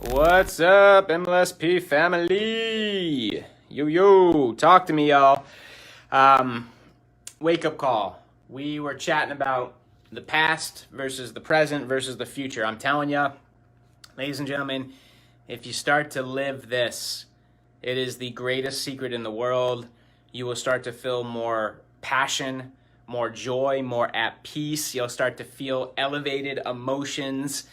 What's up, MLSP family? Yo, talk to me, y'all. Wake up call. We were chatting about the past versus the present versus the future. I'm telling you, ladies and gentlemen, if you start to live this, it is the greatest secret in the world. You will start to feel more passion, more joy, more at peace. You'll start to feel elevated emotions.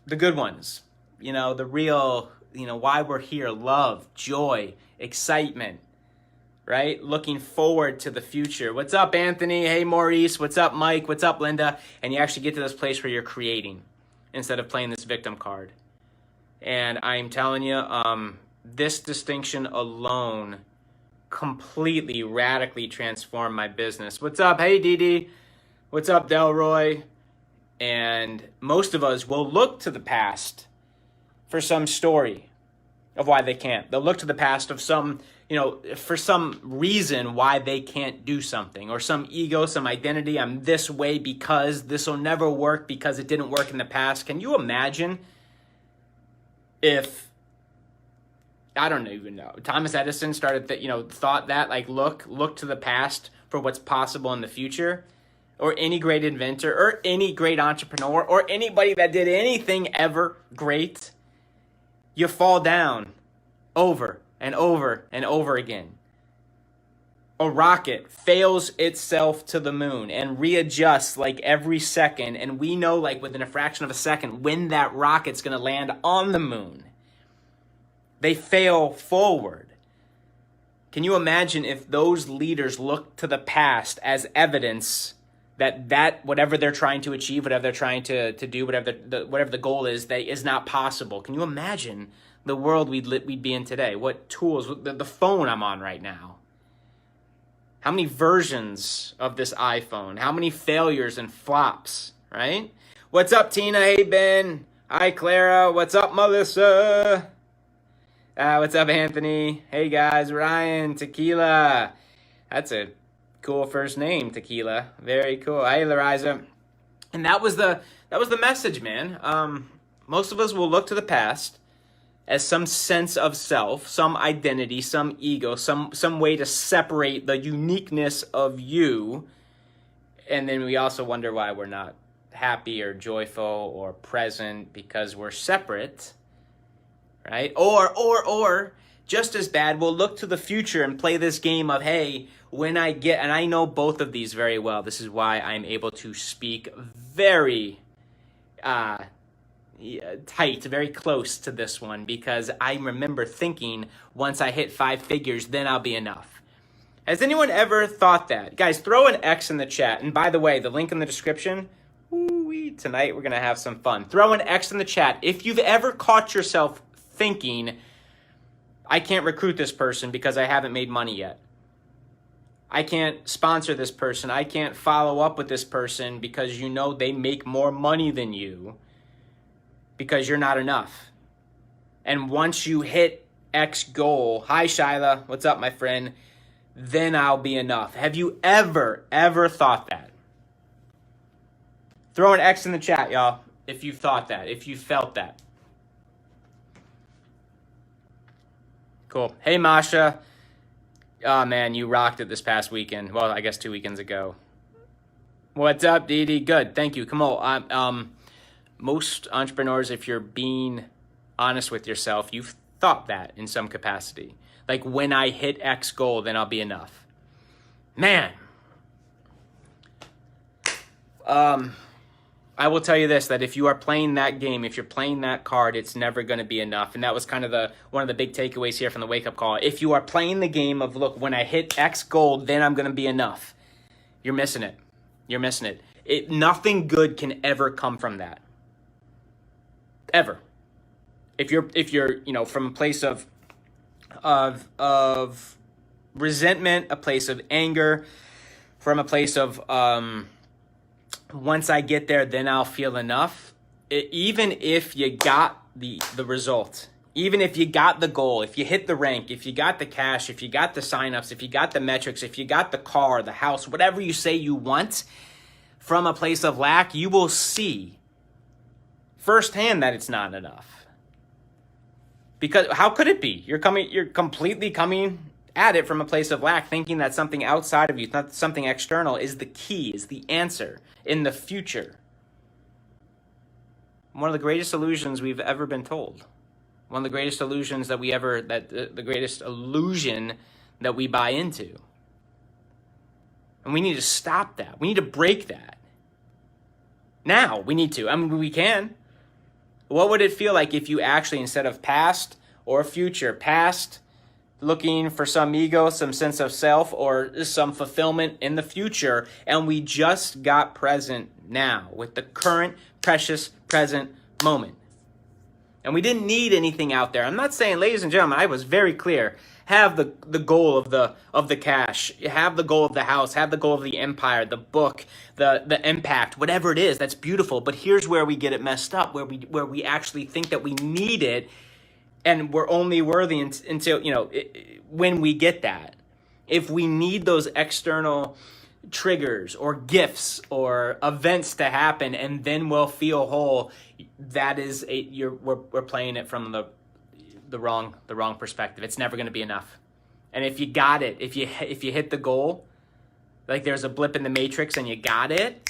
The good ones, the real, why we're here, love, joy, excitement, right? Looking forward to the future. What's up, Anthony? Hey, Maurice. What's up, Mike? What's up, Linda? And you actually get to this place where you're creating instead of playing this victim card. And I'm telling you, this distinction alone completely, radically transformed my business. What's up? Hey, Dee. What's up, Delroy? And most of us will look to the past for some story of why they can't. They'll look to the past of some, for some reason why they can't do something, or some ego, some identity. I'm this way because this will never work because it didn't work in the past. Can you imagine if, I don't even know, Thomas Edison started thought that, like, look to the past for what's possible in the future? Or any great inventor, or any great entrepreneur, or anybody that did anything ever great, you fall down over and over and over again. A rocket fails itself to the moon and readjusts like every second, and we know, like, within a fraction of a second when that rocket's going to land on the moon. They fail forward. Can you imagine if those leaders look to the past as evidence that whatever they're trying to achieve, whatever they're trying to do, whatever the goal is, that is not possible? Can you imagine the world we'd be in today? What tools, the phone I'm on right now. How many versions of this iPhone? How many failures and flops, right? What's up, Tina? Hey, Ben. Hi, Clara. What's up, Melissa? What's up, Anthony? Hey, guys. Ryan, Tequila. That's a cool first name, Tequila. Very cool. Hey, Larissa. And that was the message, man. Most of us will look to the past as some sense of self, some identity, some ego, some way to separate the uniqueness of you. And then we also wonder why we're not happy or joyful or present, because we're separate, right? Or just as bad, we'll look to the future and play this game of, hey, when I get, and I know both of these very well. This is why I'm able to speak very tight, very close to this one, because I remember thinking, once I hit 5 figures, then I'll be enough. Has anyone ever thought that? Guys, throw an X in the chat. And by the way, the link in the description, tonight we're going to have some fun. Throw an X in the chat if you've ever caught yourself thinking, I can't recruit this person because I haven't made money yet. I can't sponsor this person. I can't follow up with this person because they make more money than you, because you're not enough. And once you hit X goal, hi Shyla, what's up, my friend, then I'll be enough. Have you ever thought that? Throw an X in the chat, y'all, if you've thought that, if you felt that. Cool. Hey, Masha. Oh, man, you rocked it this past weekend. Well, I guess 2 weekends ago. What's up, Dee Dee? Good. Thank you. Come on. Most entrepreneurs, if you're being honest with yourself, you've thought that in some capacity. Like, when I hit X goal, then I'll be enough. Man. I will tell you this, that if you are playing that game, if you're playing that card, it's never going to be enough. And that was kind of one of the big takeaways here from the wake-up call. If you are playing the game of, look, when I hit X goal, then I'm going to be enough, you're missing it. You're missing it. Nothing good can ever come from that. Ever. If you're from a place of resentment, a place of anger, from a place of once I get there, then I'll feel enough. Even if you got the result, even if you got the goal, if you hit the rank, if you got the cash, if you got the signups, if you got the metrics, if you got the car, the house, whatever you say you want, from a place of lack, you will see firsthand that it's not enough. Because how could it be? You're completely coming at it from a place of lack, thinking that something outside of you, not something external, is the key, is the answer in the future. One of the greatest illusions we've ever been told. One of the greatest illusions the greatest illusion that we buy into. And we need to stop that. We need to break that. Now, we need to. I mean, we can. What would it feel like if you actually, instead of past or future, past looking for some ego, some sense of self, or some fulfillment in the future, and we just got present now with the current, precious, present moment? And we didn't need anything out there. I'm not saying, ladies and gentlemen, I was very clear. Have the goal of the cash, have the goal of the house, have the goal of the empire, the book, the impact, whatever it is. That's beautiful. But here's where we get it messed up, where we actually think that we need it, and we're only worthy until when we get that. If we need those external triggers or gifts or events to happen, and then we'll feel whole, that is we're playing it from the wrong perspective. It's never going to be enough. And if you got it, if you hit the goal, like there's a blip in the matrix and you got it,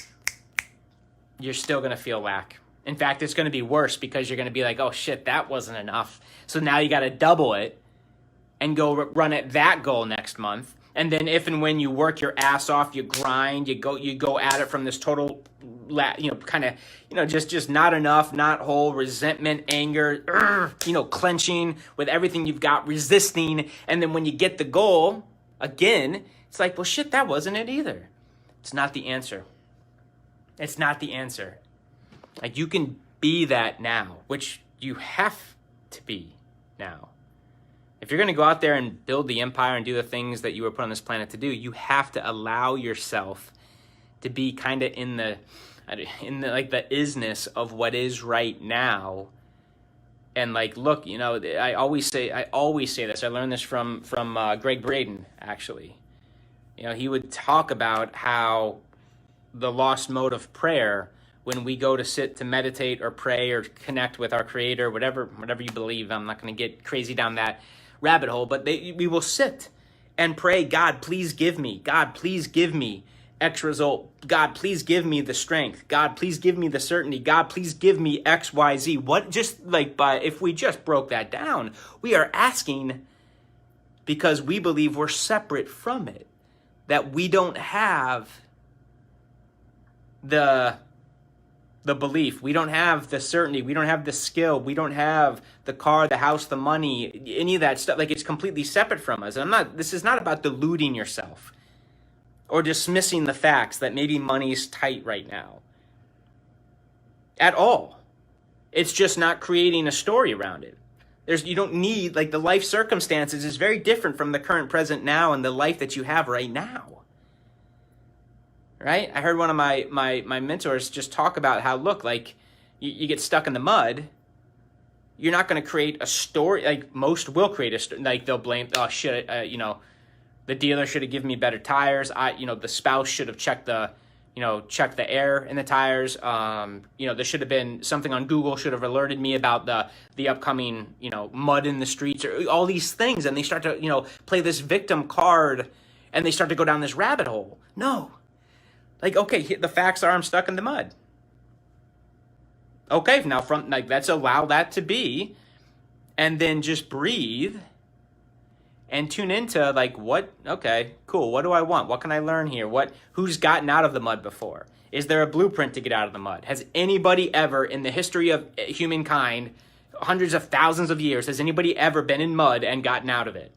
you're still going to feel lack. In fact, it's going to be worse, because you're going to be like, oh shit, that wasn't enough. So now you got to double it and go run at that goal next month. And then if and when you work your ass off, you grind, you go at it from this total, just not enough, not whole, resentment, anger, clenching with everything you've got, resisting. And then when you get the goal, again, it's like, well, shit, that wasn't it either. It's not the answer. It's not the answer. Like, you can be that now, which you have to be now. If you're going to go out there and build the empire and do the things that you were put on this planet to do, you have to allow yourself to be kind of in the the isness of what is right now. And like, look, I always say this. I learned this from Greg Braden, actually. He would talk about how the lost mode of prayer, when we go to sit to meditate or pray or connect with our Creator, whatever you believe. I'm not going to get crazy down that rabbit hole, but we will sit and pray, God, please give me. God, please give me X result. God, please give me the strength. God, please give me the certainty. God, please give me X, Y, Z. If we just broke that down, we are asking because we believe we're separate from it, that we don't have the belief, we don't have the certainty, we don't have the skill, we don't have the car, the house, the money, any of that stuff. Like, it's completely separate from us. And this is not about deluding yourself or dismissing the facts that maybe money's tight right now at all. It's just not creating a story around it. You don't need, the life circumstances is very different from the current present now and the life that you have right now. Right? I heard one of my mentors just talk about how, look, you get stuck in the mud. You're not going to create a story. Most will create a story. They'll blame, oh shit, the dealer should have given me better tires. The spouse should have checked the air in the tires. There should have been something on Google should have alerted me about the upcoming, mud in the streets, or all these things. And they start to, play this victim card, and they start to go down this rabbit hole. No. Okay, the facts are I'm stuck in the mud. Okay, now let's allow that to be, and then just breathe and tune into what, okay, cool, what do I want? What can I learn here? Who's gotten out of the mud before? Is there a blueprint to get out of the mud? Has anybody ever in the history of humankind, hundreds of thousands of years, has anybody ever been in mud and gotten out of it?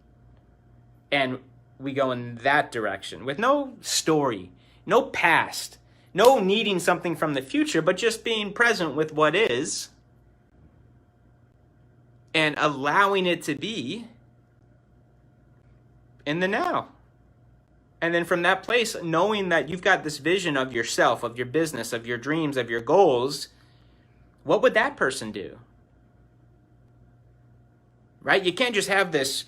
And we go in that direction with no story, no past, no needing something from the future, but just being present with what is and allowing it to be in the now. And then from that place, knowing that you've got this vision of yourself, of your business, of your dreams, of your goals, what would that person do? Right? You can't just have this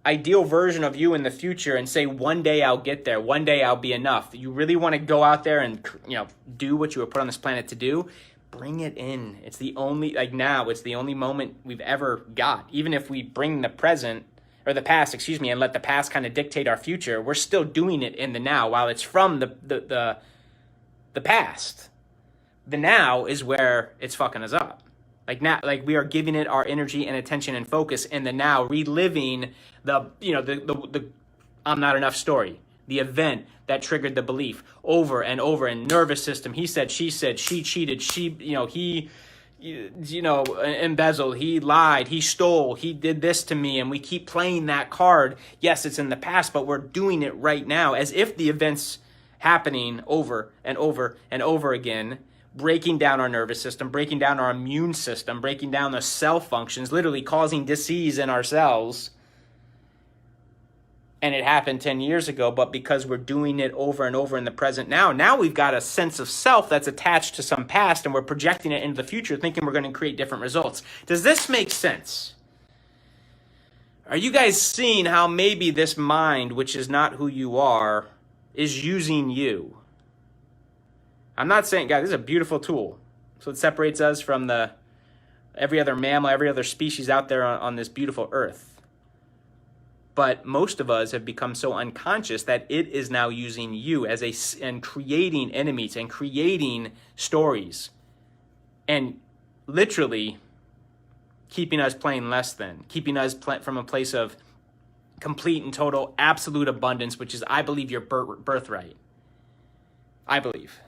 ideal version of you in the future and say, one day I'll get there, one day I'll be enough. You really want to go out there and do what you were put on this planet to do, bring it in. It's the only, like now, it's the only moment we've ever got. Even if we bring the present, or the past, excuse me, and let the past kind of dictate our future, we're still doing it in the now while it's from the past. The now is where it's fucking us up. Like now, like we are giving it our energy and attention and focus in the now, reliving the I'm not enough story, the event that triggered the belief over and over. And nervous system, he said, she cheated, he embezzled, he lied, he stole, he did this to me, and we keep playing that card. Yes, it's in the past, but we're doing it right now as if the events happening over and over and over again, breaking down our nervous system, breaking down our immune system, breaking down the cell functions, literally causing disease in our cells. And it happened 10 years ago, but because we're doing it over and over in the present now we've got a sense of self that's attached to some past, and we're projecting it into the future, thinking we're going to create different results. Does this make sense? Are you guys seeing how maybe this mind, which is not who you are, is using you? I'm not saying, guys, this is a beautiful tool. So it separates us from every other mammal, every other species out there on this beautiful earth. But most of us have become so unconscious that it is now using you and creating enemies and creating stories and literally keeping us playing less than, keeping us from a place of complete and total absolute abundance, which is, I believe, your birthright. I believe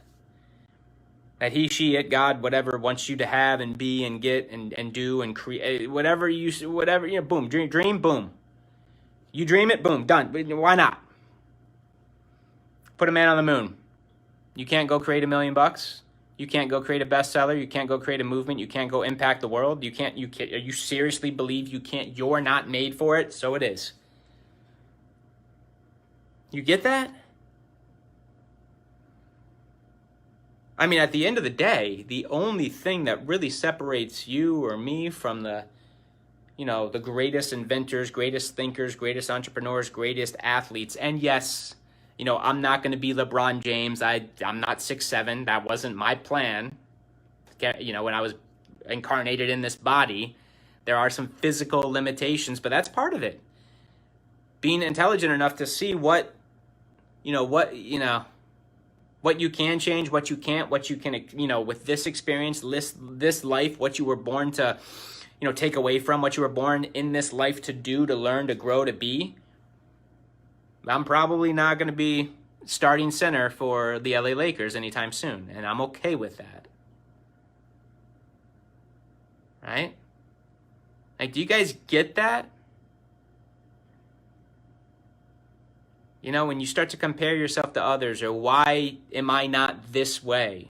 that he, she, it, God, whatever wants you to have and be and get and do and create, whatever, boom, dream, boom. You dream it, boom, done. Why not? Put a man on the moon. You can't go create $1 million. You can't go create a bestseller. You can't go create a movement. You can't go impact the world. You can't. You seriously believe you can't? You're not made for it. So it is. You get that? I mean, at the end of the day, the only thing that really separates you or me from the greatest inventors, greatest thinkers, greatest entrepreneurs, greatest athletes. And yes, I'm not going to be LeBron James. I'm not 6'7". That wasn't my plan. When I was incarnated in this body, there are some physical limitations, but that's part of it. Being intelligent enough to see what you can change, what you can't, what you can, with this experience, this life, what you were born to take away from, what you were born in this life to do, to learn, to grow, to be. I'm probably not going to be starting center for the LA Lakers anytime soon, and I'm okay with that. Right? Like, do you guys get that? When you start to compare yourself to others, or why am I not this way?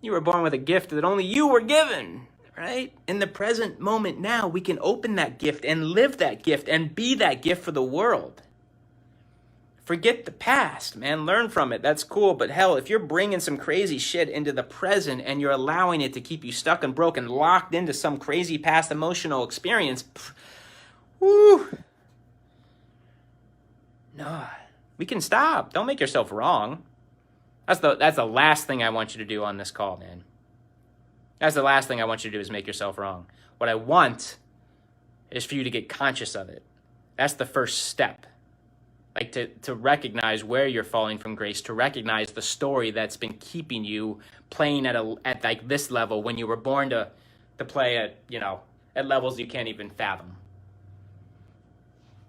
You were born with a gift that only you were given. Right? In the present moment now, we can open that gift and live that gift and be that gift for the world. Forget the past, man. Learn from it. That's cool. But hell, if you're bringing some crazy shit into the present and you're allowing it to keep you stuck and broken, locked into some crazy past emotional experience, whoo. No, we can stop. Don't make yourself wrong. That's the last thing I want you to do on this call, man. That's the last thing I want you to do, is make yourself wrong. What I want is for you to get conscious of it. That's the first step. Like to recognize where you're falling from grace, to recognize the story that's been keeping you playing at like this level when you were born to play at levels you can't even fathom.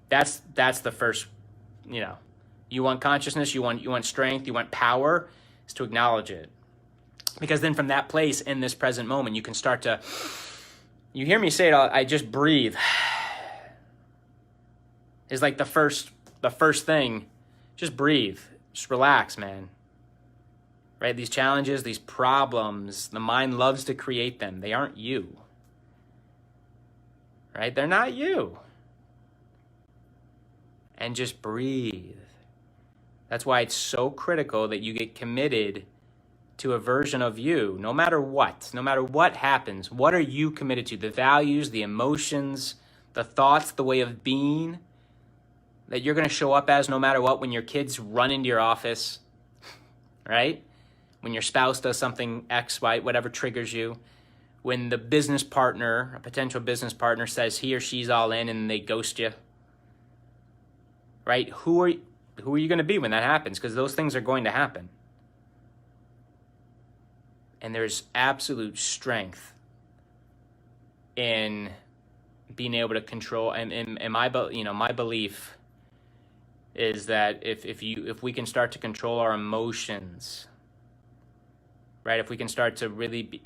That's the first, you want consciousness, you want strength, you want power, is to acknowledge it. Because then from that place in this present moment, you can start to, you hear me say it all, I just breathe. Is like the first thing. Just breathe. Just relax, man. Right? These challenges, these problems, the mind loves to create them. They aren't you. Right? They're not you. And just breathe. That's why it's so critical that you get committed to a version of you, no matter what happens. What are you committed to? The values, the emotions, the thoughts, the way of being that you're going to show up as no matter what when your kids run into your office, right? when your spouse does something X, Y, whatever triggers you, when the business partner, a potential business partner, says he or she's all in and they ghost you, right? Who are you going to be when that happens? Because those things are going to happen. And there's absolute strength in being able to control. And my belief is that if we can start to control our emotions, right? If we can start to really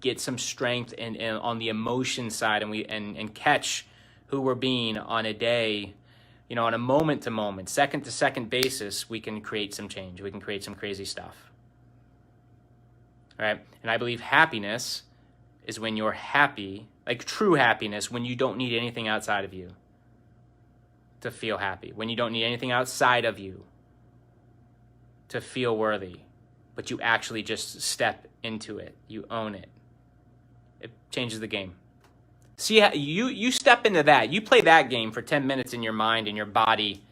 get some strength on the emotion side, and catch who we're being on a day, on a moment to moment, second to second basis, we can create some change. We can create some crazy stuff. Right? And I believe happiness is when you're happy, like true happiness, when you don't need anything outside of you to feel happy, when you don't need anything outside of you to feel worthy, but you actually just step into it. You own it. It changes the game. See how you step into that. You play that game for 10 minutes in your mind, in your body,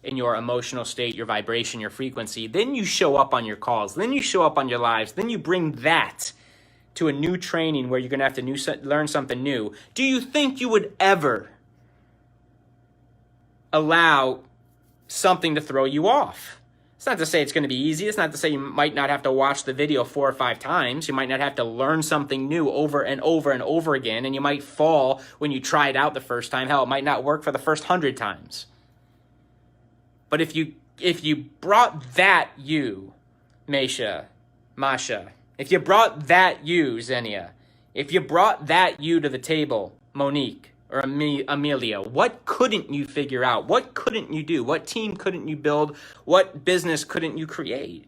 in your emotional state, your vibration, your frequency. Then you show up on your calls. Then you show up on your lives. Then you bring that to a new training where you're going to have to learn something new. Do you think you would ever allow something to throw you off? It's not to say it's going to be easy. It's not to say you might not have to watch the video 4 or 5 times. You might not have to learn something new over and over and over again, and you might fall when you try it out the first time. Hell, it might not work for the first 100 times. But if you brought that you, Masha, if you brought that you, Xenia, if you brought that you to the table, Monique or Amelia, what couldn't you figure out? What couldn't you do? What team couldn't you build? What business couldn't you create?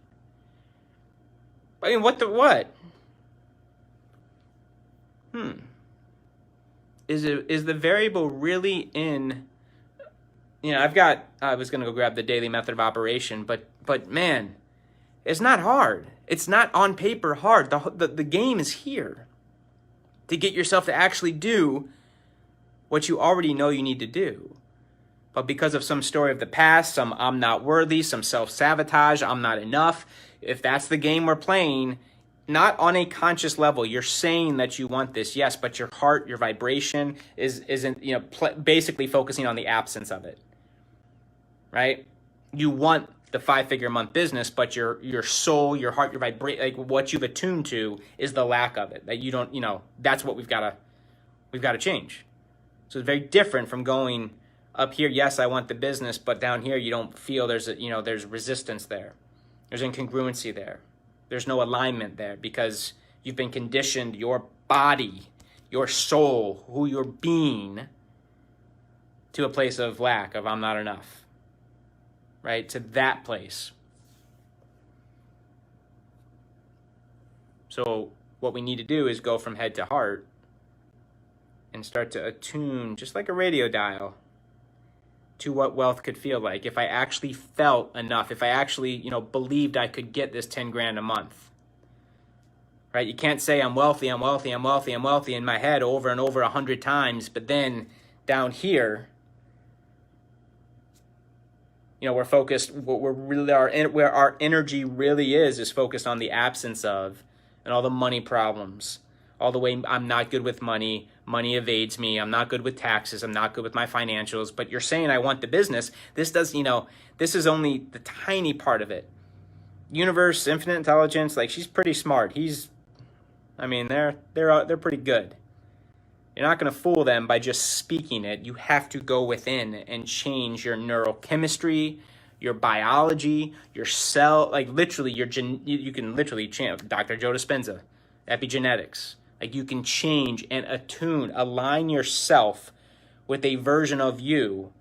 I mean, what? Is the variable really in? I was going to go grab the daily method of operation, but man, it's not hard. It's not on paper hard. The game is here to get yourself to actually do what you already know you need to do. But because of some story of the past, some I'm not worthy, some self-sabotage, I'm not enough, if that's the game we're playing, not on a conscious level, you're saying that you want this, yes, but your heart, your vibration isn't, basically focusing on the absence of it, right? You want the 5-figure a month business, but your soul, your heart, your vibration, like what you've attuned to is the lack of it. That you don't, that's what we've got to change. So it's very different from going up here. Yes, I want the business, but down here you don't feel there's resistance there. There's incongruency there. There's no alignment there because you've been conditioned, your body, your soul, who you're being, to a place of lack, of I'm not enough, right? To that place. So what we need to do is go from head to heart and start to attune, just like a radio dial, to what wealth could feel like. If I actually felt enough, if I actually, believed I could get this 10 grand a month, right? You can't say I'm wealthy in my head over and over 100 times, but then down here, we're focused, where our energy really is focused on the absence of, and all the money problems, all the way I'm not good with money evades me, I'm not good with taxes, I'm not good with my financials, but you're saying I want the business. This is only the tiny part of it. Universe, infinite intelligence, like she's pretty smart. They're pretty good. You're not going to fool them by just speaking it. You have to go within and change your neurochemistry, your biology, your cell, like literally you can literally change Dr. Joe Dispenza, epigenetics. Like you can change and align yourself with a version of you.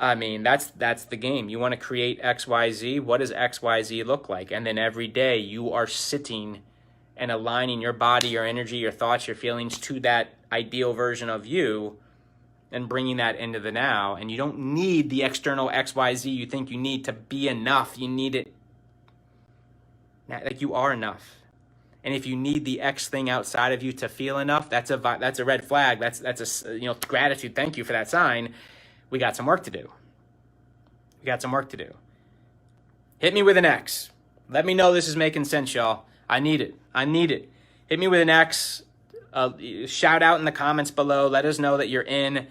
That's the game. You want to create XYZ. What does XYZ look like? And then every day you are sitting and aligning your body, your energy, your thoughts, your feelings to that ideal version of you and bringing that into the now. And you don't need the external XYZ you think you need to be enough. You need it. Like you are enough. And if you need the X thing outside of you to feel enough, that's a red flag. That's a gratitude. Thank you for that sign. We got some work to do. Hit me with an X. Let me know this is making sense, y'all. I need it. I need it. Hit me with an X. Shout out in the comments below. Let us know that you're in,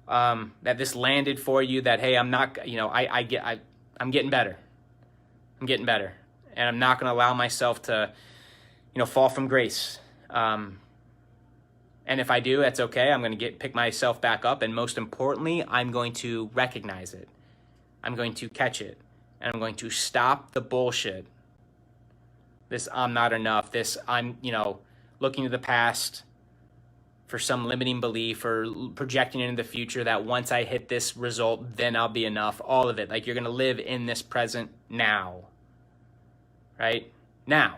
that this landed for you, that, hey, I'm not, I'm getting better. I'm getting better. And I'm not going to allow myself to, fall from grace. And if I do, that's okay. I'm going to pick myself back up. And most importantly, I'm going to recognize it. I'm going to catch it. And I'm going to stop the bullshit. This I'm not enough. This I'm, looking to the past for some limiting belief or projecting into the future that once I hit this result, then I'll be enough. All of it. Like, you're going to live in this present now. Right? Now.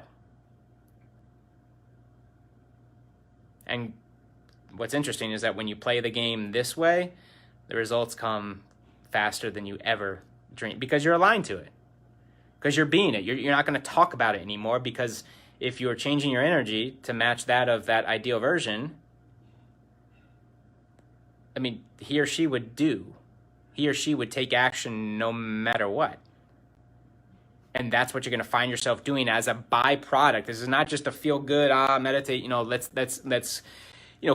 And what's interesting is that when you play the game this way, the results come faster than you ever dreamed, because you're aligned to it, because you're being it. You're not going to talk about it anymore, because if you're changing your energy to match that of that ideal version, I mean, he or she would take action no matter what. And that's what you're going to find yourself doing as a byproduct. This is not just a feel good, meditate, let's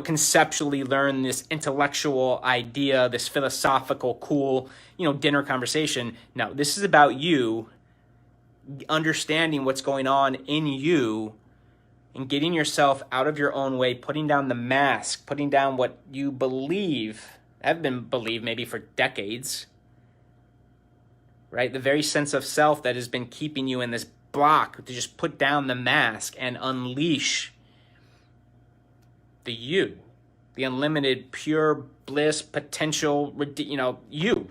conceptually learn this intellectual idea, this philosophical, cool, dinner conversation. No, this is about you understanding what's going on in you and getting yourself out of your own way, putting down the mask, putting down what you have been believed maybe for decades, right? The very sense of self that has been keeping you in this block, to just put down the mask and unleash the you, the unlimited, pure bliss, potential, you,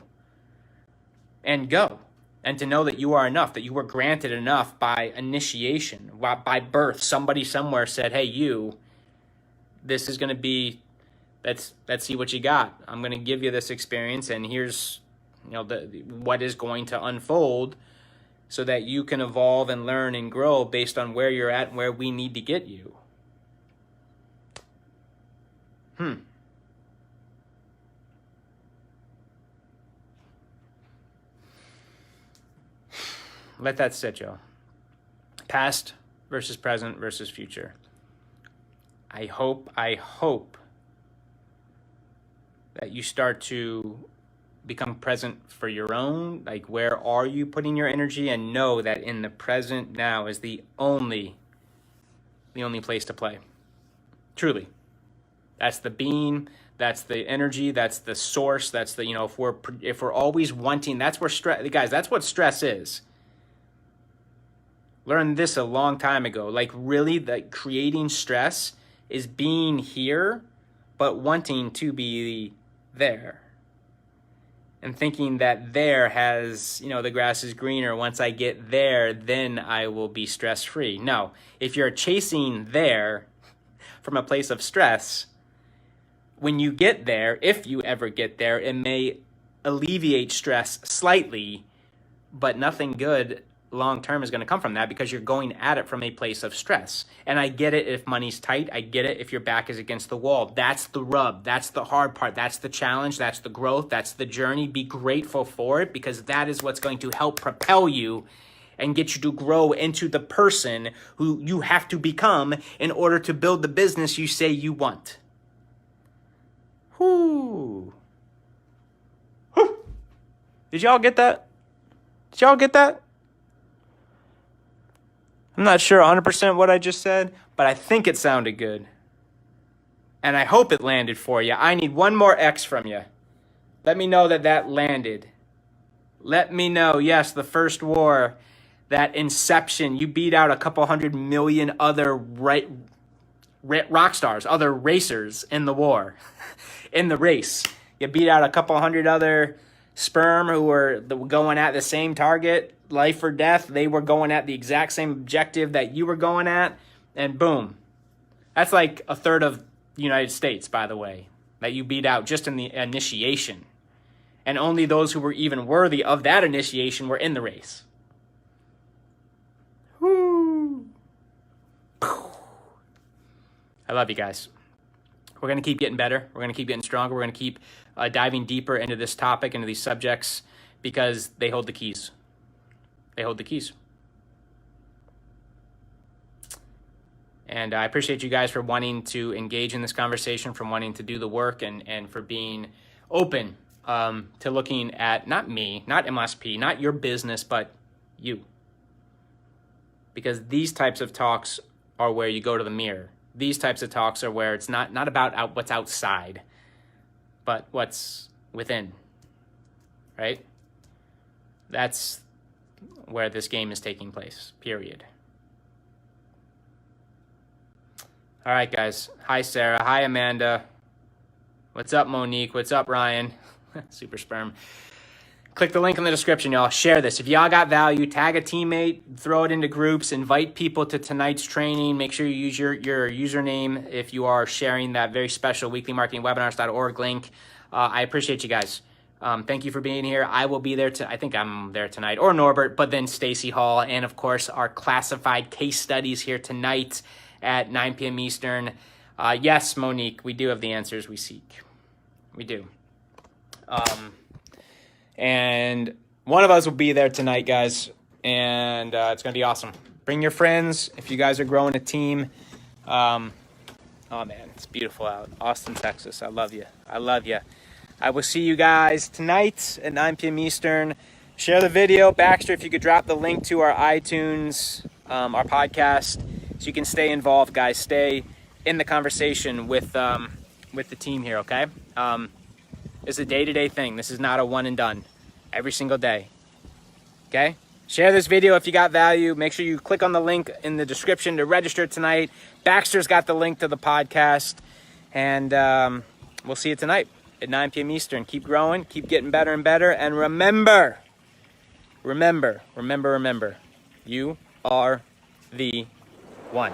and go. And to know that you are enough, that you were granted enough by initiation, by birth. Somebody somewhere said, hey, this is going to be, let's see what you got. I'm going to give you this experience, and here's, what is going to unfold, so that you can evolve and learn and grow based on where you're at and where we need to get you. Let that sit, y'all. Past versus present versus future. I hope that you start to become present for your own. Like, where are you putting your energy? And know that in the present now is the only place to play. Truly. That's the being, that's the energy, that's the source, that's the, if we're always wanting, that's where stress, guys, that's what stress is. Learned this a long time ago. Like, really, like, creating stress is being here, but wanting to be there. And thinking that there has, the grass is greener. Once I get there, then I will be stress-free. No, if you're chasing there from a place of stress, when you get there, if you ever get there, it may alleviate stress slightly, but nothing good long-term is going to come from that, because you're going at it from a place of stress. And I get it if money's tight. I get it if your back is against the wall. That's the rub. That's the hard part. That's the challenge. That's the growth. That's the journey. Be grateful for it, because that is what's going to help propel you and get you to grow into the person who you have to become in order to build the business you say you want. Whoo. Whew. Did y'all get that? Did y'all get that? I'm not sure 100% what I just said, but I think it sounded good. And I hope it landed for you. I need one more X from you. Let me know that landed. Let me know, yes, the first war, that inception, you beat out a couple 100 million other rock stars, other racers in the war, in the race. You beat out a couple 100 other sperm who were going at the same target, life or death. They were going at the exact same objective that you were going at, and boom. That's like a third of the United States, by the way, that you beat out just in the initiation. And only those who were even worthy of that initiation were in the race. Woo. I love you guys. We're going to keep getting better. We're going to keep getting stronger. We're going to keep diving deeper into this topic, into these subjects, because they hold the keys. they hold the keys. And I appreciate you guys for wanting to engage in this conversation, for wanting to do the work, and for being open to looking at not me, not MSP, not your business, but you. Because these types of talks are where you go to the mirror. These types of talks are where it's not about what's outside, but what's within, right? That's where this game is taking place, period. All right, guys. Hi, Sarah. Hi, Amanda. What's up, Monique? What's up, Ryan? Super sperm. Click the link in the description, y'all. Share this. If y'all got value, tag a teammate, throw it into groups, invite people to tonight's training. Make sure you use your username if you are sharing that very special weeklymarketingwebinars.org link. I appreciate you guys. Thank you for being here. I will be there. I think I'm there tonight, or Norbert, but then Stacy Hall, and of course our classified case studies here tonight at 9 p.m. Eastern. Yes, Monique, we do have the answers we seek. We do. And one of us will be there tonight, guys, and it's going to be awesome. Bring your friends if you guys are growing a team. Oh, man, it's beautiful out. Austin, Texas. I love you. I love you. I will see you guys tonight at 9 p.m. Eastern. Share the video. Baxter, if you could drop the link to our iTunes, our podcast, so you can stay involved, guys. Stay in the conversation with the team here, okay? It's a day-to-day thing. This is not a one and done. Every single day, okay? Share this video if you got value. Make sure you click on the link in the description to register tonight. Baxter's got the link to the podcast. And we'll see you tonight at 9 p.m. Eastern. Keep growing. Keep getting better and better. And remember, you are the one.